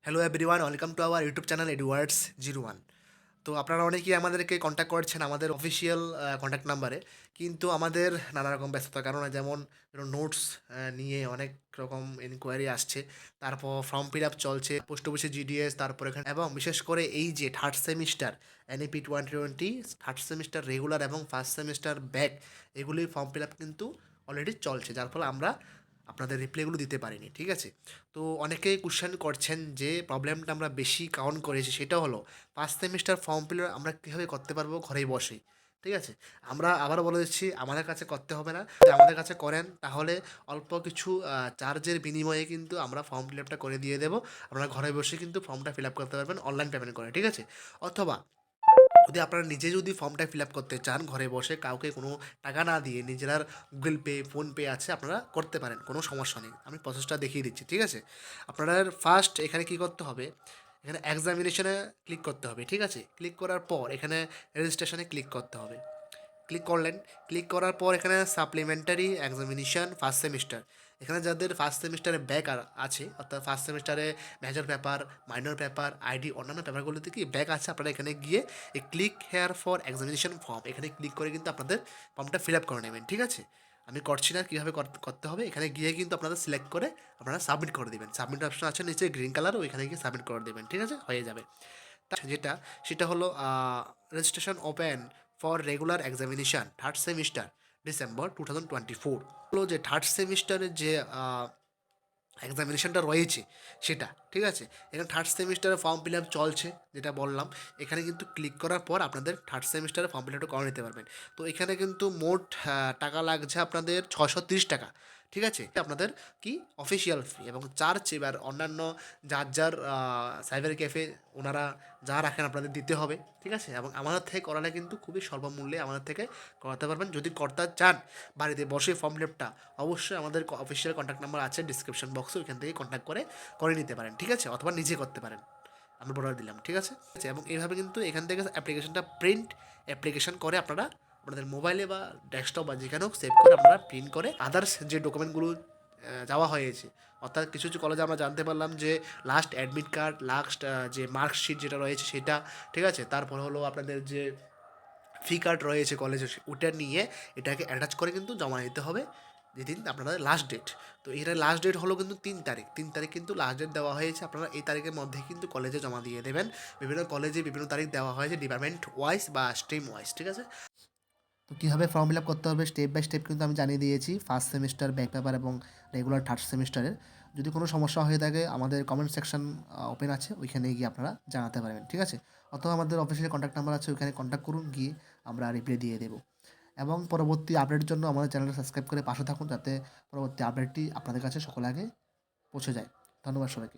Hello everyone, welcome to our YouTube channel Edwards 01। তো আপনারা অনেকেই আমাদেরকে কন্ট্যাক্ট করছেন আমাদের অফিসিয়াল কন্ট্যাক্ট নাম্বারে, কিন্তু আমাদের নানা রকম ব্যস্ততার কারণে, যেমন নোটস নিয়ে অনেক রকম ইনকোয়ারি আসছে, তারপর ফর্ম ফিল আপ চলছে পোস্ট অফিসে জিডিএস, তারপর এখানে এবং বিশেষ করে এই যে third semester NEP-2020 third semester regular এবং ফার্স্ট সেমিস্টার ব্যাক, এগুলির ফর্ম ফিল আপ কিন্তু অলরেডি চলছে, যার ফলে আমরা আপনাদের রিপ্লাইগুলো দিতে পারিনি। ঠিক আছে, তো অনেকেই কোশ্চেন করছেন যে প্রবলেমটা আমরা বেশি কাউন্ট করেছি, সেটা হলো ফার্স্ট সেমিস্টার ফর্ম ফিল আমরা কীভাবে করতে পারবো ঘরেই বসেই। ঠিক আছে, আমরা আবারও বলে দিচ্ছি, আমাদের কাছে করতে হবে না। যদি আমাদের কাছে করেন তাহলে অল্প কিছু চার্জের বিনিময়ে কিন্তু আমরা ফর্ম ফিল আপটা করে দিয়ে দেবো। আপনারা ঘরে বসে কিন্তু ফর্মটা ফিল আপ করতে পারবেন অনলাইন পেমেন্ট করে। ঠিক আছে, অথবা যদি আপনারা নিজে যদি ফর্মটা ফিল আপ করতে চান ঘরে বসে, কাউকে কোনো টাকা না দিয়ে, নিজের গুগল পে, ফোনপে আছে, আপনারা করতে পারেন, কোনো সমস্যা নেই। আমি প্রসেসটা দেখিয়ে দিচ্ছি। ঠিক আছে, আপনার ফার্স্ট এখানে কী করতে হবে, এখানে এক্সামিনেশনে ক্লিক করতে হবে। ঠিক আছে, ক্লিক করার পর এখানে রেজিস্ট্রেশনে ক্লিক করতে হবে। ক্লিক করলেন, ক্লিক করার পর এখানে সাপ্লিমেন্টারি এক্সামিনেশন ফার্স্ট সেমিস্টার, এখানে যাদের ফার্স্ট সেমিস্টারে ব্যাক আছে, অর্থাৎ ফার্স্ট সেমিস্টারে major paper, minor paper, ID, অন্যান্য পেপারগুলোতে কি ব্যাক আছে, আপনারা এখানে গিয়ে এই click here for examination form, এখানে ক্লিক করে কিন্তু আপনাদের ফর্মটা ফিল আপ করে নেবেন। ঠিক আছে, আমি করছি না, কীভাবে করতে হবে, এখানে গিয়ে কিন্তু আপনাদের সিলেক্ট করে আপনারা সাবমিট করে দেবেন। সাবমিট অপশন আছে নিচে গ্রিন কালার, ওইখানে গিয়ে সাবমিট করে দেবেন। ঠিক আছে, হয়ে যাবে। যেটা সেটা হলো registration open for regular examination third semester December 2024। হলো যে থার্ড সেমিস্টারের যে এক্সামিনেশানটা রয়েছে সেটা। ঠিক আছে, এখানে থার্ড সেমিস্টারের ফর্ম ফিল আপ চলছে, যেটা বললাম। এখানে কিন্তু ক্লিক করার পর আপনাদের থার্ড সেমিস্টারের ফর্ম ফিল আপটা করে নিতে পারবেন। তো এখানে কিন্তু মোট টাকা লাগছে আপনাদের 630 টাকা। ঠিক আছে, আপনাদের কি অফিসিয়াল ফি এবং চার্জ, এবার অন্যান্য যার সাইবার ক্যাফে ওনারা যা রাখেন আপনাদের দিতে হবে। ঠিক আছে, এবং আমাদের থেকে করালে কিন্তু খুবই স্বল্পমূল্যে আমাদের থেকে করাতে পারবেন। যদি করতে চান বাড়িতে বসে ফর্ম ফিল আপটা, অবশ্যই আমাদের অফিসিয়াল কন্ট্যাক্ট নাম্বার আছে ডিসক্রিপশন বক্সে, ওইখান থেকে কন্ট্যাক্ট করে নিতে পারেন। ঠিক আছে, অথবা নিজে করতে পারেন, আমি বলে দিলাম। ঠিক আছে, এবং এইভাবে কিন্তু এখান থেকে অ্যাপ্লিকেশনটা প্রিন্ট অ্যাপ্লিকেশন করে আপনারা আপনাদের মোবাইলে বা ডেস্কটপ বা যেখানে হোক সেভ করে আপনারা প্রিন্ট করে আদার্স যে ডকুমেন্টগুলো যাওয়া হয়েছে, অর্থাৎ কিছু কিছু কলেজে আমরা জানতে পারলাম যে লাস্ট অ্যাডমিট কার্ড, লাস্ট যে মার্কশিট যেটা রয়েছে সেটা। ঠিক আছে, তারপর হলো আপনাদের যে ফি কার্ড রয়েছে কলেজে, ওটা নিয়ে এটাকে অ্যাটাচ করে কিন্তু জমা দিতে হবে যেদিন আপনাদের লাস্ট ডেট। তো এটা লাস্ট ডেট হলো কিন্তু 3 তারিখ। 3 তারিখ কিন্তু লাস্ট ডেট দেওয়া হয়েছে। আপনারা এই তারিখের মধ্যে কিন্তু কলেজে জমা দিয়ে দেবেন। বিভিন্ন কলেজে বিভিন্ন তারিখ দেওয়া হয়েছে, ডিপার্টমেন্ট ওয়াইজ বা স্ট্রিম ওয়াইজ। ঠিক আছে, তো কীভাবে ফর্ম ফিল আপ করতে হবে স্টেপ বাই স্টেপ কিন্তু আমি জানিয়ে দিয়েছি, ফার্স্ট সেমিস্টার ব্যাক পেপার এবং রেগুলার থার্ড সেমিস্টারের। যদি কোনো সমস্যা হয়ে থাকে আমাদের কমেন্ট সেকশন ওপেন আছে, ওইখানে গিয়ে আপনারা জানাতে পারবেন। ঠিক আছে, অথবা আমাদের অফিসের কন্ট্যাক্ট নাম্বার আছে, ওইখানে কন্ট্যাক্ট করুন, গিয়ে আমরা রিপ্লাই দিয়ে দেবো। এবং পরবর্তী আপডেটের জন্য আমাদের চ্যানেলটা সাবস্ক্রাইব করে পাশে থাকুন, যাতে পরবর্তী আপডেটটি আপনাদের কাছে সকল আগে পৌঁছে যায়। ধন্যবাদ সবাইকে।